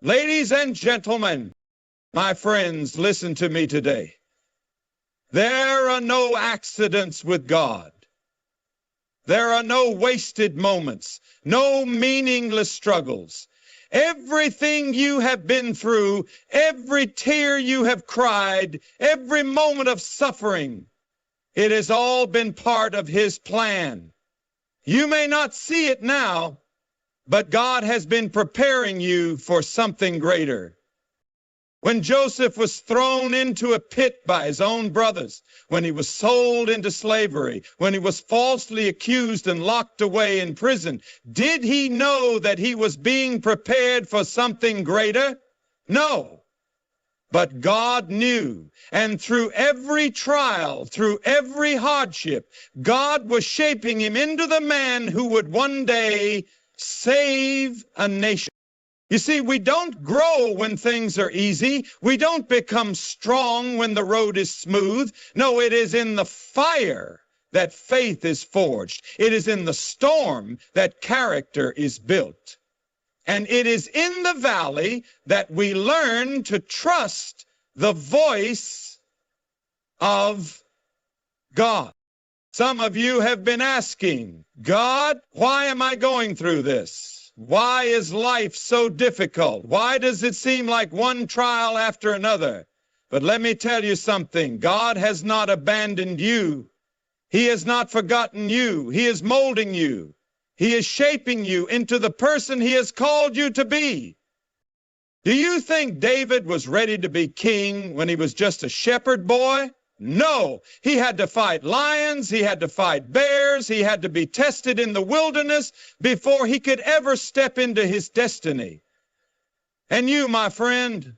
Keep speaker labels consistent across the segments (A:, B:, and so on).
A: Ladies and gentlemen, my friends, listen to me today. There are no accidents with God. There are no wasted moments, no meaningless struggles. Everything you have been through, every tear you have cried, every moment of suffering, it has all been part of His plan. You may not see it now, but God has been preparing you for something greater. When Joseph was thrown into a pit by his own brothers, when he was sold into slavery, when he was falsely accused and locked away in prison, did he know that he was being prepared for something greater? No. But God knew, and through every trial, through every hardship, God was shaping him into the man who would one day save a nation. You see, we don't grow when things are easy. We don't become strong when the road is smooth. No, it is in the fire that faith is forged. It is in the storm that character is built. And it is in the valley that we learn to trust the voice of God. Some of you have been asking, God, why am I going through this? Why is life so difficult? Why does it seem like one trial after another? But let me tell you something. God has not abandoned you. He has not forgotten you. He is molding you. He is shaping you into the person He has called you to be. Do you think David was ready to be king when he was just a shepherd boy? No, he had to fight lions, he had to fight bears, he had to be tested in the wilderness before he could ever step into his destiny. And you, my friend,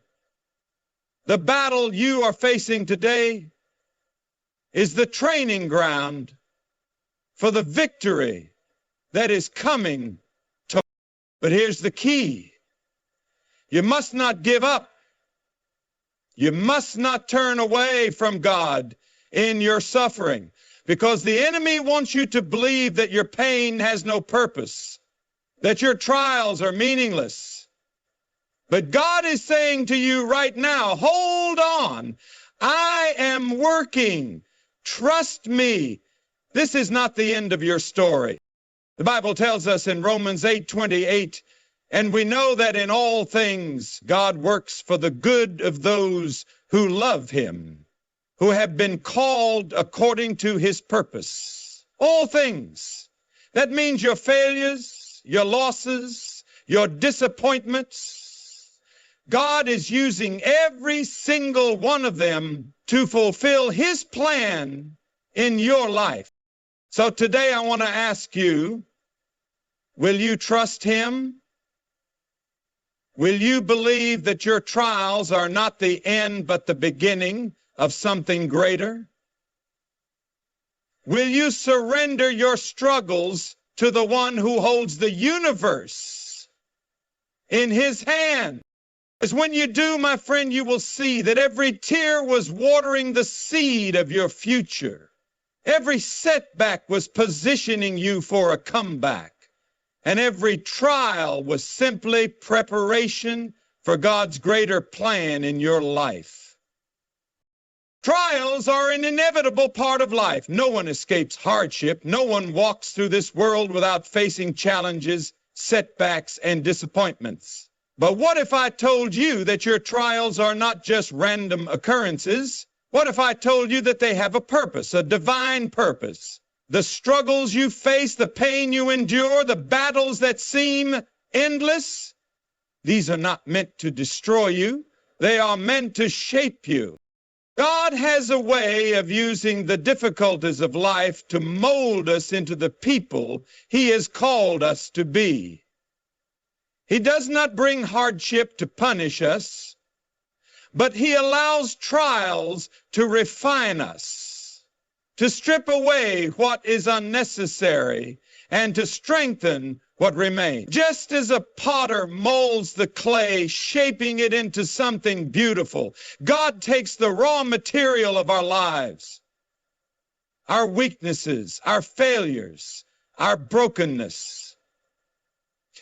A: the battle you are facing today is the training ground for the victory that is coming to. But here's the key. You must not give up. You must not turn away from God in your suffering, because the enemy wants you to believe that your pain has no purpose, that your trials are meaningless. But God is saying to you right now, hold on. I am working. Trust me. This is not the end of your story. The Bible tells us in Romans 8:28, and we know that in all things God works for the good of those who love Him, who have been called according to His purpose. All things. That means your failures, your losses, your disappointments. God is using every single one of them to fulfill His plan in your life. So today I want to ask you, will you trust Him? Will you believe that your trials are not the end but the beginning of something greater? Will you surrender your struggles to the one who holds the universe in His hand? Because when you do, my friend, you will see that every tear was watering the seed of your future. Every setback was positioning you for a comeback. And every trial was simply preparation for God's greater plan in your life. Trials are an inevitable part of life. No one escapes hardship. No one walks through this world without facing challenges, setbacks, and disappointments. But what if I told you that your trials are not just random occurrences? What if I told you that they have a purpose, a divine purpose? The struggles you face, the pain you endure, the battles that seem endless, these are not meant to destroy you. They are meant to shape you. God has a way of using the difficulties of life to mold us into the people He has called us to be. He does not bring hardship to punish us, but He allows trials to refine us, to strip away what is unnecessary and to strengthen what remains. Just as a potter molds the clay, shaping it into something beautiful, God takes the raw material of our lives, our weaknesses, our failures, our brokenness,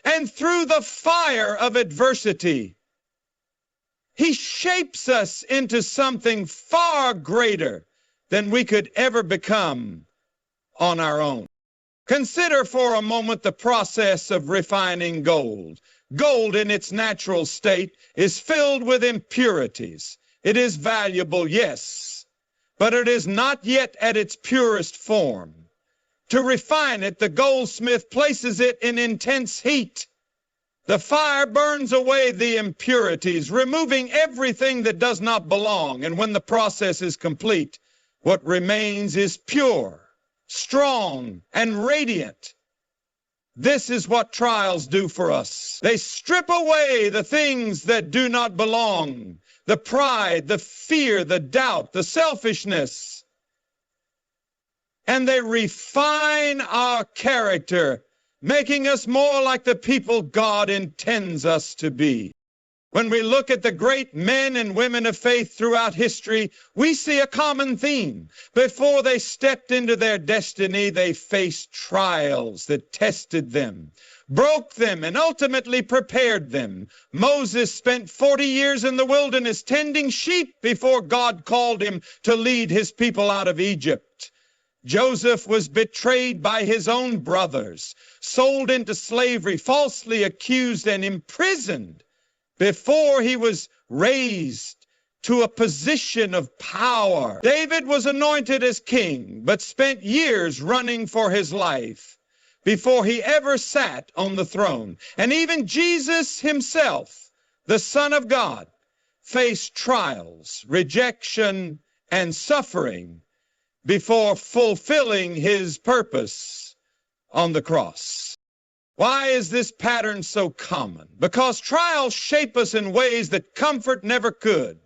A: and through the fire of adversity, He shapes us into something far greater than we could ever become on our own. Consider for a moment the process of refining gold. Gold in its natural state is filled with impurities. It is valuable, yes, but it is not yet at its purest form. To refine it, the goldsmith places it in intense heat. The fire burns away the impurities, removing everything that does not belong. And when the process is complete, what remains is pure, strong, and radiant. This is what trials do for us. They strip away the things that do not belong, the pride, the fear, the doubt, the selfishness, and they refine our character, making us more like the people God intends us to be. When we look at the great men and women of faith throughout history, we see a common theme. Before they stepped into their destiny, they faced trials that tested them, broke them, and ultimately prepared them. Moses spent 40 years in the wilderness tending sheep before God called him to lead his people out of Egypt. Joseph was betrayed by his own brothers, sold into slavery, falsely accused and imprisoned before he was raised to a position of power. David was anointed as king, but spent years running for his life before he ever sat on the throne. And even Jesus himself, the Son of God, faced trials, rejection, and suffering before fulfilling his purpose on the cross. Why is this pattern so common? Because trials shape us in ways that comfort never could.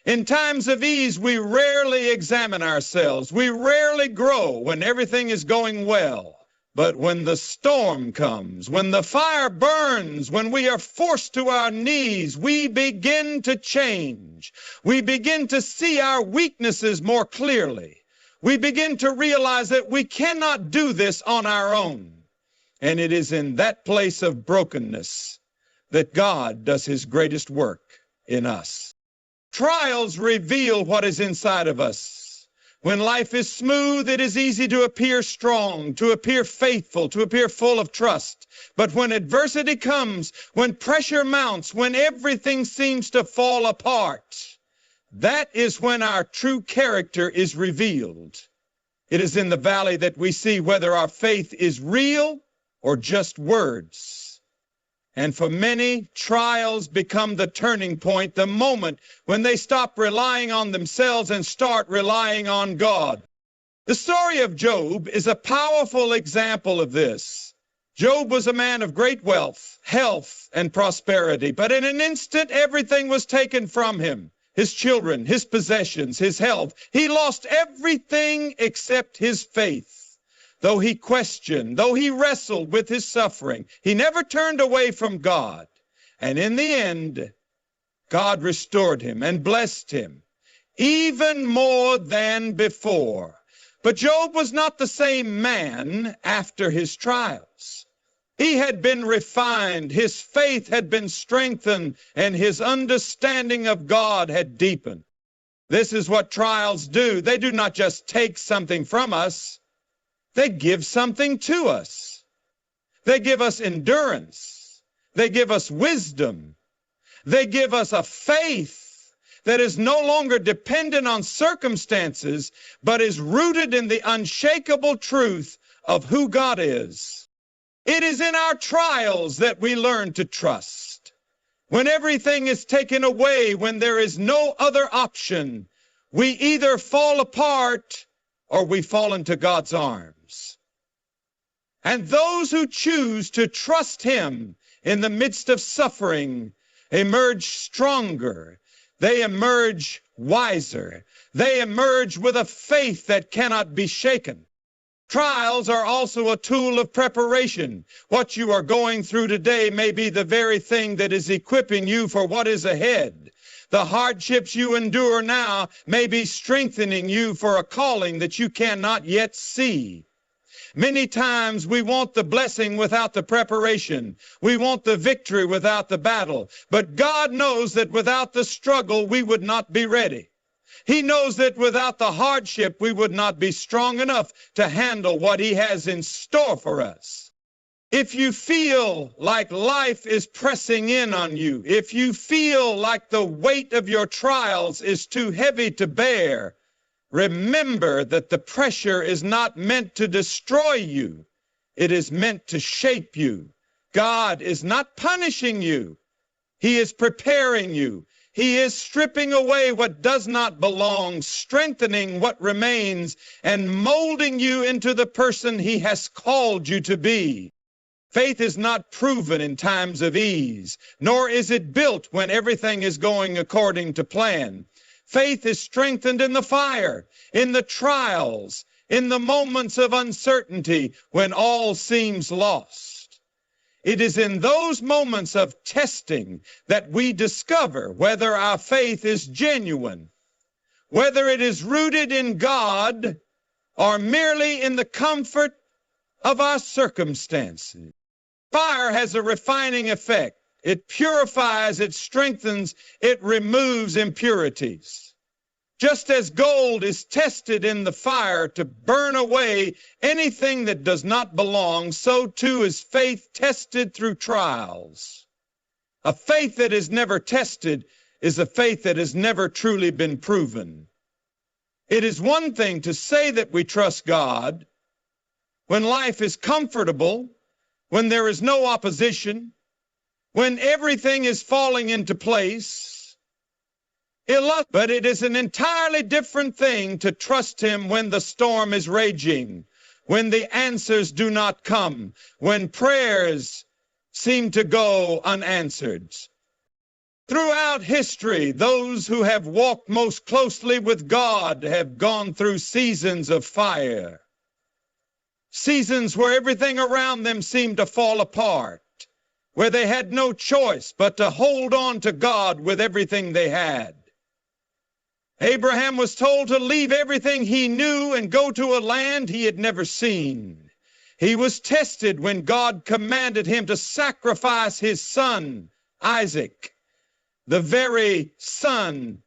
A: In times of ease, we rarely examine ourselves. We rarely grow when everything is going well. But when the storm comes, when the fire burns, when we are forced to our knees, we begin to change. We begin to see our weaknesses more clearly. We begin to realize that we cannot do this on our own. And it is in that place of brokenness that God does his greatest work in us. Trials reveal what is inside of us. When life is smooth, it is easy to appear strong, to appear faithful, to appear full of trust. But when adversity comes, when pressure mounts, when everything seems to fall apart, that is when our true character is revealed. It is in the valley that we see whether our faith is real or just words. And for many, trials become the turning point, the moment when they stop relying on themselves and start relying on God. The story of Job is a powerful example of this. Job was a man of great wealth, health, and prosperity, but in an instant everything was taken from him. His children, his possessions, his health. He lost everything except his faith. Though he questioned, though he wrestled with his suffering, he never turned away from God. And in the end, God restored him and blessed him, even more than before. But Job was not the same man after his trials. He had been refined, his faith had been strengthened, and his understanding of God had deepened. This is what trials do. They do not just take something from us, they give something to us. They give us endurance. They give us wisdom. They give us a faith that is no longer dependent on circumstances, but is rooted in the unshakable truth of who God is. It is in our trials that we learn to trust. When everything is taken away, when there is no other option, we either fall apart or we fall into God's arms. And those who choose to trust him in the midst of suffering emerge stronger. They emerge wiser. They emerge with a faith that cannot be shaken. Trials are also a tool of preparation. What you are going through today may be the very thing that is equipping you for what is ahead. The hardships you endure now may be strengthening you for a calling that you cannot yet see. Many times we want the blessing without the preparation. We want the victory without the battle. But God knows that without the struggle, we would not be ready. He knows that without the hardship, we would not be strong enough to handle what He has in store for us. If you feel like life is pressing in on you, if you feel like the weight of your trials is too heavy to bear, remember that the pressure is not meant to destroy you. It is meant to shape you. God is not punishing you. He is preparing you. He is stripping away what does not belong, strengthening what remains, and molding you into the person He has called you to be. Faith is not proven in times of ease, nor is it built when everything is going according to plan. Faith is strengthened in the fire, in the trials, in the moments of uncertainty when all seems lost. It is in those moments of testing that we discover whether our faith is genuine, whether it is rooted in God or merely in the comfort of our circumstances. Fire has a refining effect. It purifies, it strengthens, it removes impurities. Just as gold is tested in the fire to burn away anything that does not belong, so too is faith tested through trials. A faith that is never tested is a faith that has never truly been proven. It is one thing to say that we trust God when life is comfortable, when there is no opposition, when everything is falling into place. But it is an entirely different thing to trust Him when the storm is raging, when the answers do not come, when prayers seem to go unanswered. Throughout history, those who have walked most closely with God have gone through seasons of fire. Seasons where everything around them seemed to fall apart, where they had no choice but to hold on to God with everything they had. Abraham was told to leave everything he knew and go to a land he had never seen. He was tested when God commanded him to sacrifice his son, Isaac, the very son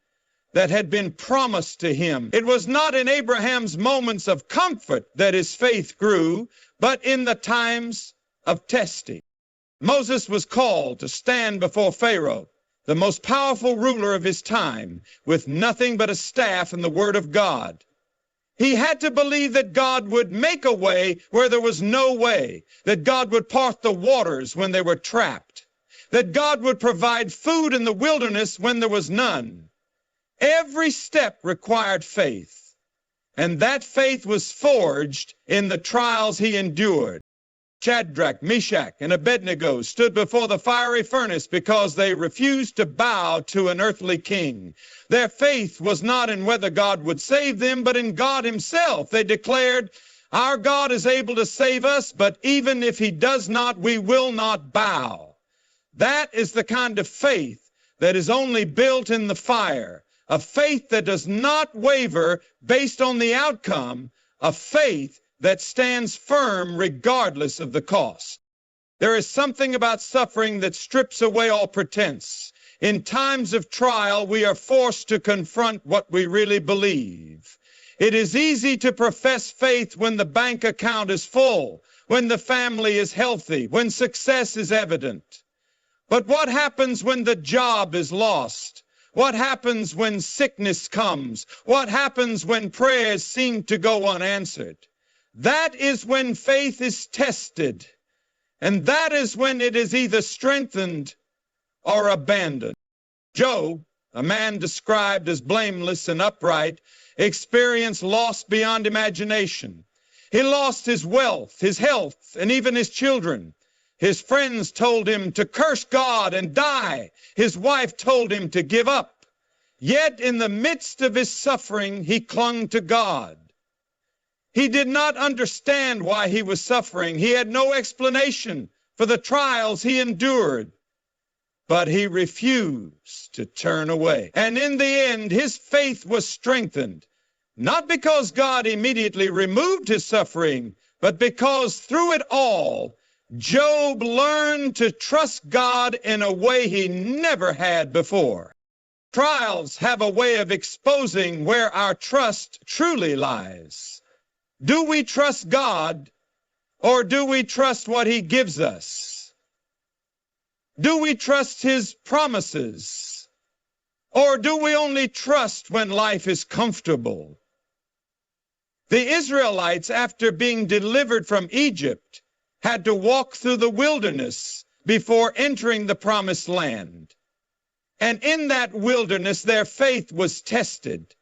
A: that had been promised to him. It was not in Abraham's moments of comfort that his faith grew, but in the times of testing. Moses was called to stand before Pharaoh, the most powerful ruler of his time, with nothing but a staff and the word of God. He had to believe that God would make a way where there was no way, that God would part the waters when they were trapped, that God would provide food in the wilderness when there was none. Every step required faith, and that faith was forged in the trials he endured. Shadrach, Meshach, and Abednego stood before the fiery furnace because they refused to bow to an earthly king. Their faith was not in whether God would save them, but in God Himself. They declared, "Our God is able to save us, but even if He does not, we will not bow." That is the kind of faith that is only built in the fire. A faith that does not waver based on the outcome, a faith that stands firm regardless of the cost. There is something about suffering that strips away all pretense. In times of trial, we are forced to confront what we really believe. It is easy to profess faith when the bank account is full, when the family is healthy, when success is evident. But what happens when the job is lost? What happens when sickness comes? What happens when prayers seem to go unanswered? That is when faith is tested, and that is when it is either strengthened or abandoned. Job, a man described as blameless and upright, experienced loss beyond imagination. He lost his wealth, his health, and even his children. His friends told him to curse God and die. His wife told him to give up. Yet in the midst of his suffering, he clung to God. He did not understand why he was suffering. He had no explanation for the trials he endured. But he refused to turn away. And in the end, his faith was strengthened, not because God immediately removed his suffering, but because through it all, Job learned to trust God in a way he never had before. Trials have a way of exposing where our trust truly lies. Do we trust God, or do we trust what he gives us? Do we trust his promises, or do we only trust when life is comfortable? The Israelites, after being delivered from Egypt, had to walk through the wilderness before entering the promised land. And in that wilderness, their faith was tested.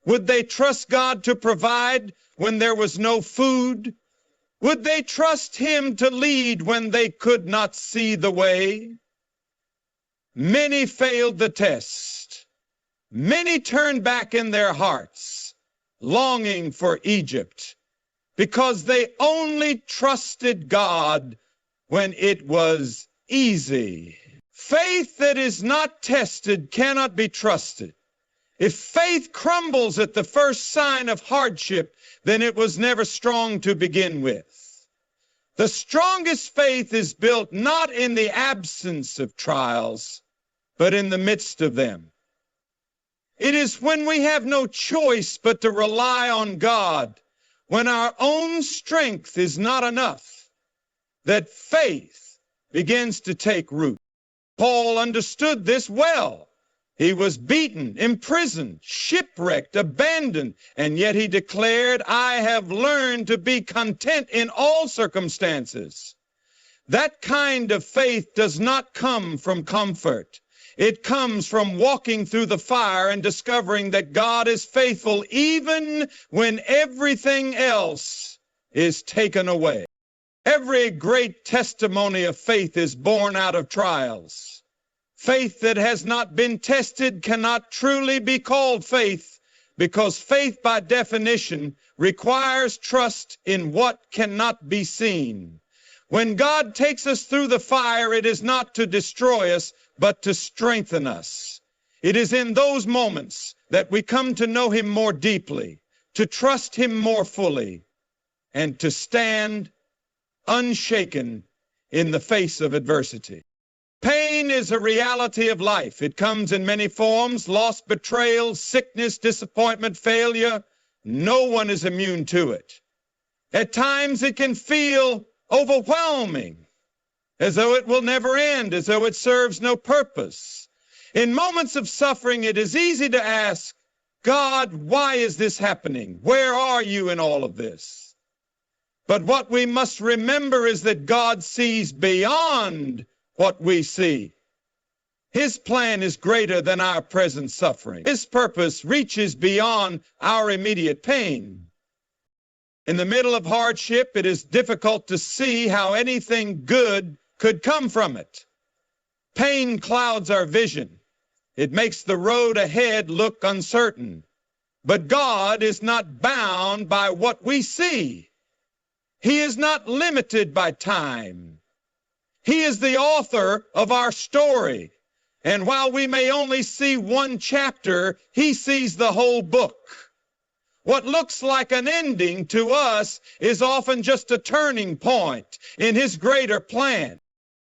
A: Would they trust God to provide when there was no food? Would they trust him to lead when they could not see the way? Many failed the test. Many turned back in their hearts, longing for Egypt, because they only trusted God when it was easy. Faith that is not tested cannot be trusted. If faith crumbles at the first sign of hardship, then it was never strong to begin with. The strongest faith is built not in the absence of trials, but in the midst of them. It is when we have no choice but to rely on God, when our own strength is not enough, that faith begins to take root. Paul understood this well. He was beaten, imprisoned, shipwrecked, abandoned, and yet he declared, I have learned to be content in all circumstances. That kind of faith does not come from comfort. It comes from walking through the fire and discovering that God is faithful even when everything else is taken away. Every great testimony of faith is born out of trials. Faith that has not been tested cannot truly be called faith, because faith by definition requires trust in what cannot be seen. When God takes us through the fire, it is not to destroy us, but to strengthen us. It is in those moments that we come to know him more deeply, to trust him more fully, and to stand unshaken in the face of adversity. Pain is a reality of life. It comes in many forms: loss, betrayal, sickness, disappointment, failure. No one is immune to it. At times it can feel overwhelming, as though it will never end, as though it serves no purpose. In moments of suffering, it is easy to ask, God, why is this happening? Where are you in all of this? But what we must remember is that God sees beyond what we see. His plan is greater than our present suffering. His purpose reaches beyond our immediate pain. In the middle of hardship, it is difficult to see how anything good could come from it. Pain clouds our vision. It makes the road ahead look uncertain. But God is not bound by what we see. He is not limited by time. He is the author of our story. And while we may only see one chapter, he sees the whole book. What looks like an ending to us is often just a turning point in his greater plan.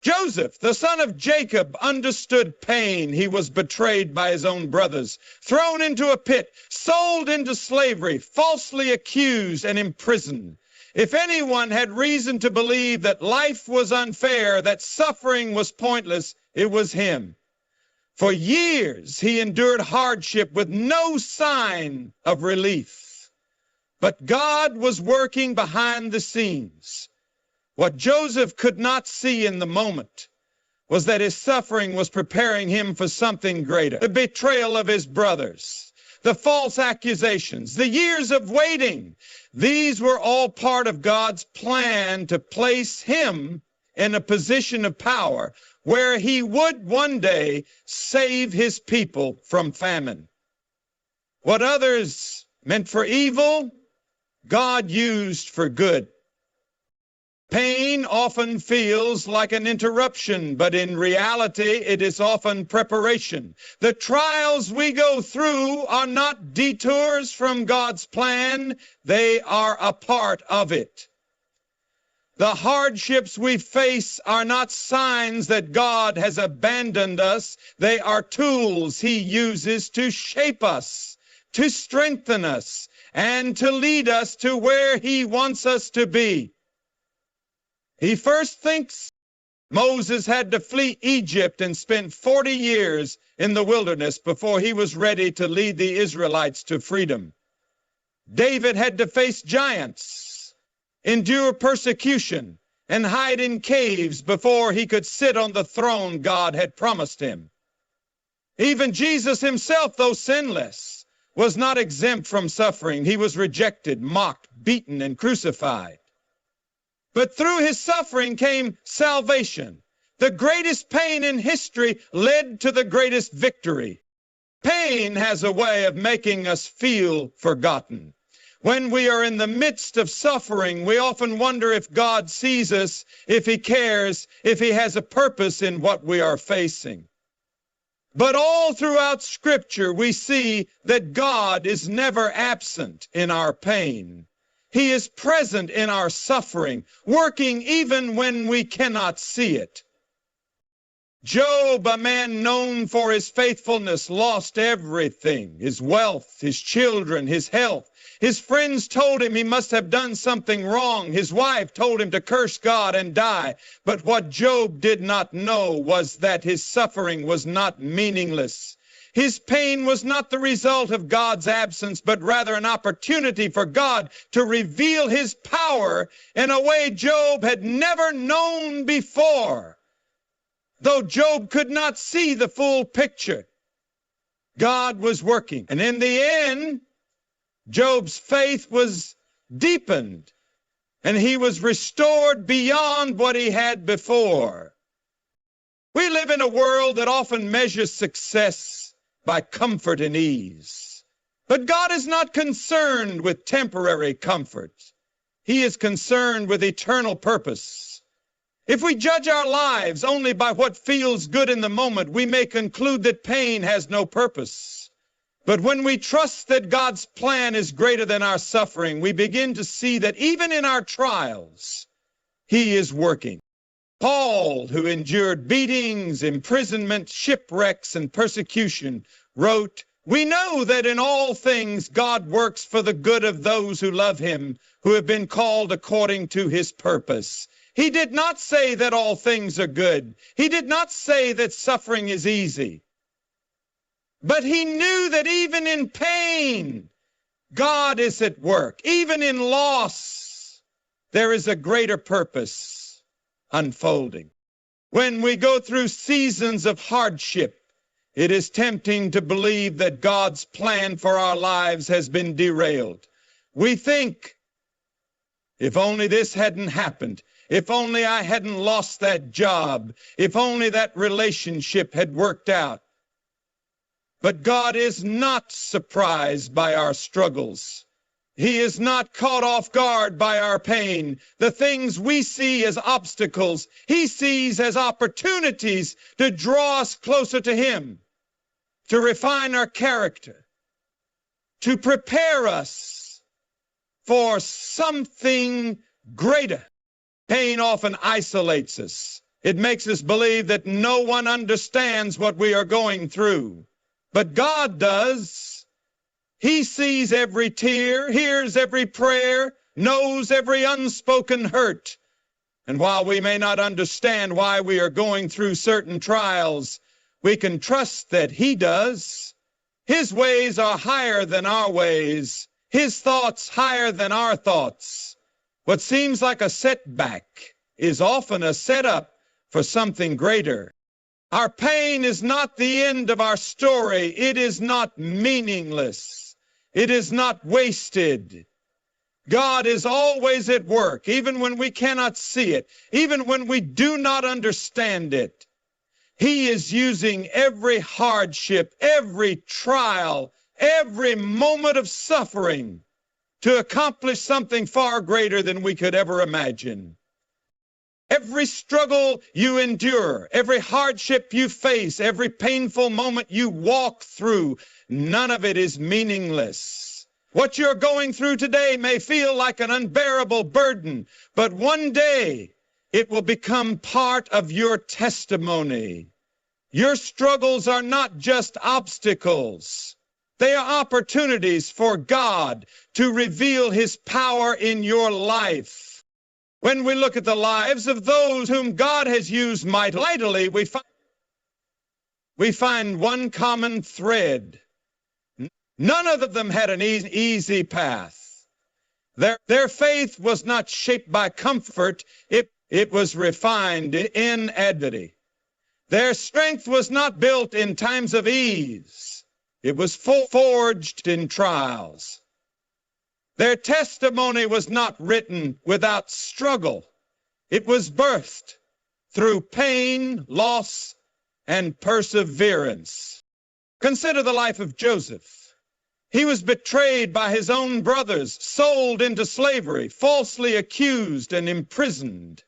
A: Joseph, the son of Jacob, understood pain. He was betrayed by his own brothers, thrown into a pit, sold into slavery, falsely accused and imprisoned. If anyone had reason to believe that life was unfair, that suffering was pointless, it was him. For years he endured hardship with no sign of relief. But God was working behind the scenes. What Joseph could not see in the moment was that his suffering was preparing him for something greater. The betrayal of his brothers, the false accusations, the years of waiting, these were all part of God's plan to place him in a position of power where he would one day save his people from famine. What others meant for evil, God used for good. Pain often feels like an interruption, but in reality, it is often preparation. The trials we go through are not detours from God's plan. They are a part of it. The hardships we face are not signs that God has abandoned us. They are tools He uses to shape us, to strengthen us, and to lead us to where He wants us to be. He first thinks Moses had to flee Egypt and spent 40 years in the wilderness before he was ready to lead the Israelites to freedom. David had to face giants, endure persecution, and hide in caves before he could sit on the throne God had promised him. Even Jesus himself, though sinless, was not exempt from suffering. He was rejected, mocked, beaten, and crucified. But through his suffering came salvation. The greatest pain in history led to the greatest victory. Pain has a way of making us feel forgotten. When we are in the midst of suffering, we often wonder if God sees us, if He cares, if He has a purpose in what we are facing. But all throughout Scripture, we see that God is never absent in our pain. He is present in our suffering, working even when we cannot see it. Job, a man known for his faithfulness, lost everything: his wealth, his children, his health. His friends told him he must have done something wrong. His wife told him to curse God and die. But what Job did not know was that his suffering was not meaningless. His pain was not the result of God's absence, but rather an opportunity for God to reveal His power in a way Job had never known before. Though Job could not see the full picture, God was working. And in the end, Job's faith was deepened, and he was restored beyond what he had before. We live in a world that often measures success by comfort and ease. But God is not concerned with temporary comfort. He is concerned with eternal purpose. If we judge our lives only by what feels good in the moment, we may conclude that pain has no purpose. But when we trust that God's plan is greater than our suffering, we begin to see that even in our trials, He is working. Paul, who endured beatings, imprisonment, shipwrecks, and persecution, wrote, "We know that in all things God works for the good of those who love Him, who have been called according to His purpose." He did not say that all things are good. He did not say that suffering is easy. But he knew that even in pain, God is at work. Even in loss, there is a greater purpose unfolding. When we go through seasons of hardship, it is tempting to believe that God's plan for our lives has been derailed. We think, if only this hadn't happened, if only I hadn't lost that job, if only that relationship had worked out. But God is not surprised by our struggles. He is not caught off guard by our pain. The things we see as obstacles, He sees as opportunities to draw us closer to Him, to refine our character, to prepare us for something greater. Pain often isolates us. It makes us believe that no one understands what we are going through. But God does. He sees every tear, hears every prayer, knows every unspoken hurt. And while we may not understand why we are going through certain trials, we can trust that He does. His ways are higher than our ways, His thoughts higher than our thoughts. What seems like a setback is often a setup for something greater. Our pain is not the end of our story. It is not meaningless. It is not wasted. God is always at work, even when we cannot see it, even when we do not understand it. He is using every hardship, every trial, every moment of suffering to accomplish something far greater than we could ever imagine. Every struggle you endure, every hardship you face, every painful moment you walk through, none of it is meaningless. What you're going through today may feel like an unbearable burden, but one day it will become part of your testimony. Your struggles are not just obstacles. They are opportunities for God to reveal His power in your life. When we look at the lives of those whom God has used mightily, we find one common thread. None of them had an easy path. Their faith was not shaped by comfort. It was refined in adversity. Their strength was not built in times of ease. It was forged in trials. Their testimony was not written without struggle. It was birthed through pain, loss, and perseverance. Consider the life of Joseph. He was betrayed by his own brothers, sold into slavery, falsely accused and imprisoned.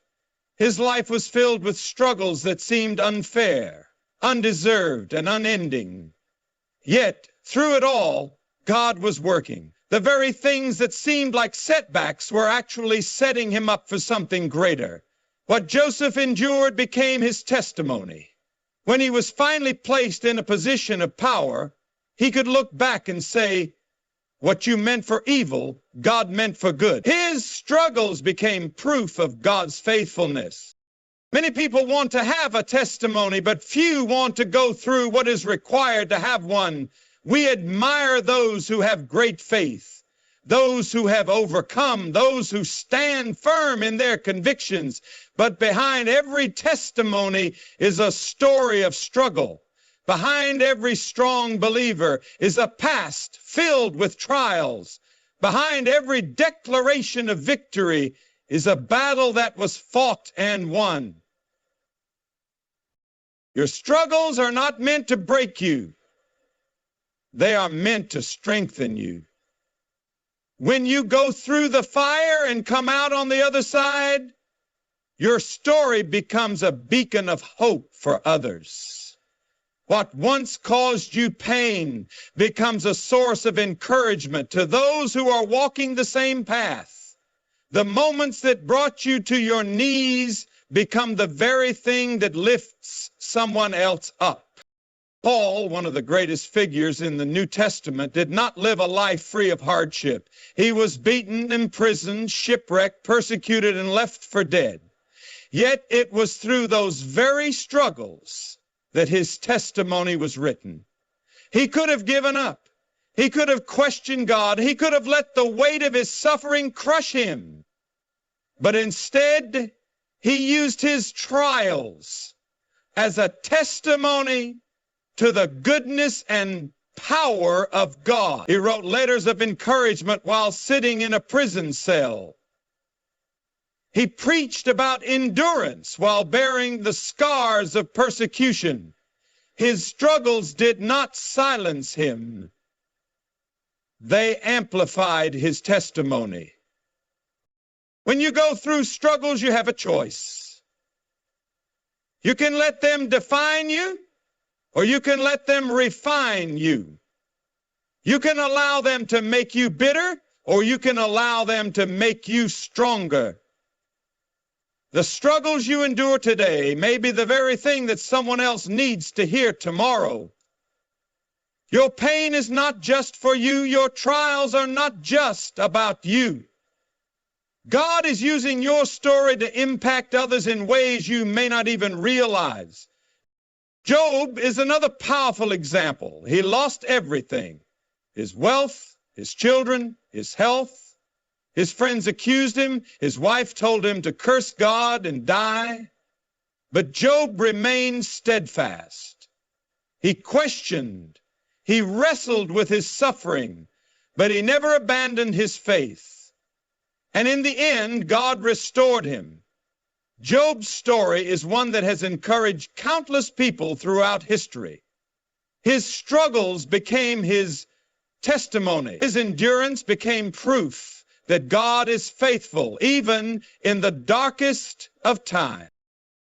A: His life was filled with struggles that seemed unfair, undeserved, and unending. Yet, through it all, God was working. The very things that seemed like setbacks were actually setting him up for something greater. What Joseph endured became his testimony. When he was finally placed in a position of power, he could look back and say, "What you meant for evil, God meant for good." His struggles became proof of God's faithfulness. Many people want to have a testimony, but few want to go through what is required to have one. We admire those who have great faith, those who have overcome, those who stand firm in their convictions. But behind every testimony is a story of struggle. Behind every strong believer is a past filled with trials. Behind every declaration of victory is a battle that was fought and won. Your struggles are not meant to break you. They are meant to strengthen you. When you go through the fire and come out on the other side, your story becomes a beacon of hope for others. What once caused you pain becomes a source of encouragement to those who are walking the same path. The moments that brought you to your knees become the very thing that lifts someone else up. Paul, one of the greatest figures in the New Testament, did not live a life free of hardship. He was beaten, imprisoned, shipwrecked, persecuted, and left for dead. Yet it was through those very struggles that his testimony was written. He could have given up. He could have questioned God. He could have let the weight of his suffering crush him. But instead, he used his trials as a testimony to the goodness and power of God. He wrote letters of encouragement while sitting in a prison cell. He preached about endurance while bearing the scars of persecution. His struggles did not silence him. They amplified his testimony. When you go through struggles, you have a choice. You can let them define you, or you can let them refine you. You can allow them to make you bitter, or you can allow them to make you stronger. The struggles you endure today may be the very thing that someone else needs to hear tomorrow. Your pain is not just for you. Your trials are not just about you. God is using your story to impact others in ways you may not even realize. Job is another powerful example. He lost everything: his wealth, his children, his health. His friends accused him. His wife told him to curse God and die. But Job remained steadfast. He questioned. He wrestled with his suffering, but he never abandoned his faith. And in the end, God restored him. Job's story is one that has encouraged countless people throughout history. His struggles became his testimony. His endurance became proof that God is faithful even in the darkest of times.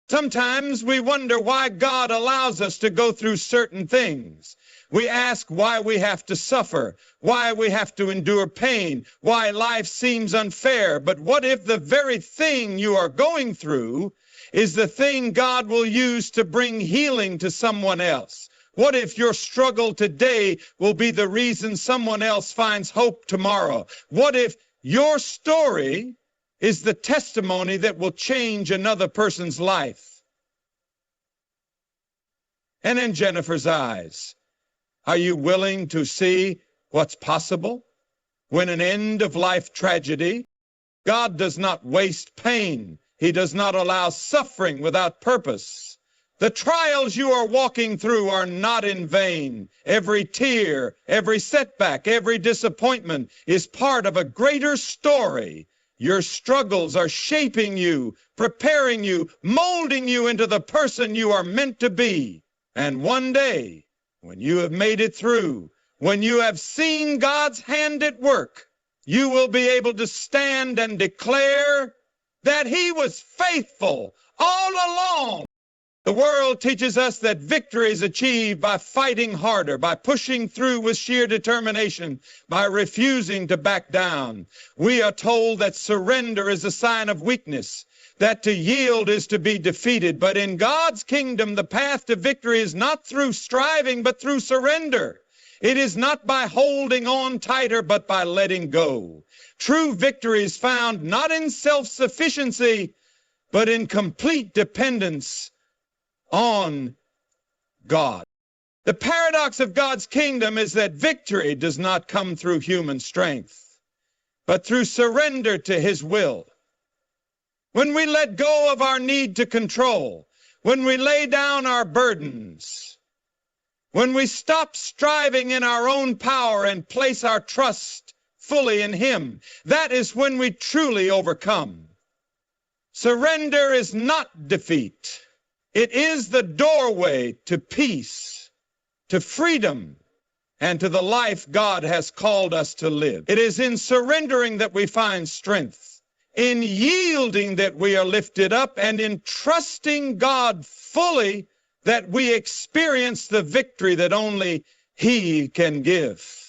A: Sometimes we wonder why God allows us to go through certain things. We ask why we have to suffer, why we have to endure pain, why life seems unfair. But what if the very thing you are going through is the thing God will use to bring healing to someone else? What if your struggle today will be the reason someone else finds hope tomorrow? What if your story is the testimony that will change another person's life? And in Jennifer's eyes, are you willing to see what's possible when an end-of-life tragedy? God does not waste pain. He does not allow suffering without purpose. The trials you are walking through are not in vain. Every tear, every setback, every disappointment is part of a greater story. Your struggles are shaping you, preparing you, molding you into the person you are meant to be. And one day, when you have made it through, when you have seen God's hand at work, you will be able to stand and declare that He was faithful all along. The world teaches us that victory is achieved by fighting harder, by pushing through with sheer determination, by refusing to back down. We are told that surrender is a sign of weakness, that to yield is to be defeated. But in God's kingdom, the path to victory is not through striving, but through surrender. It is not by holding on tighter, but by letting go. True victory is found not in self-sufficiency, but in complete dependence on God. The paradox of God's kingdom is that victory does not come through human strength, but through surrender to His will. When we let go of our need to control, when we lay down our burdens, when we stop striving in our own power and place our trust fully in Him, that is when we truly overcome. Surrender is not defeat. It is the doorway to peace, to freedom, and to the life God has called us to live. It is in surrendering that we find strength, in yielding that we are lifted up, and in trusting God fully that we experience the victory that only He can give.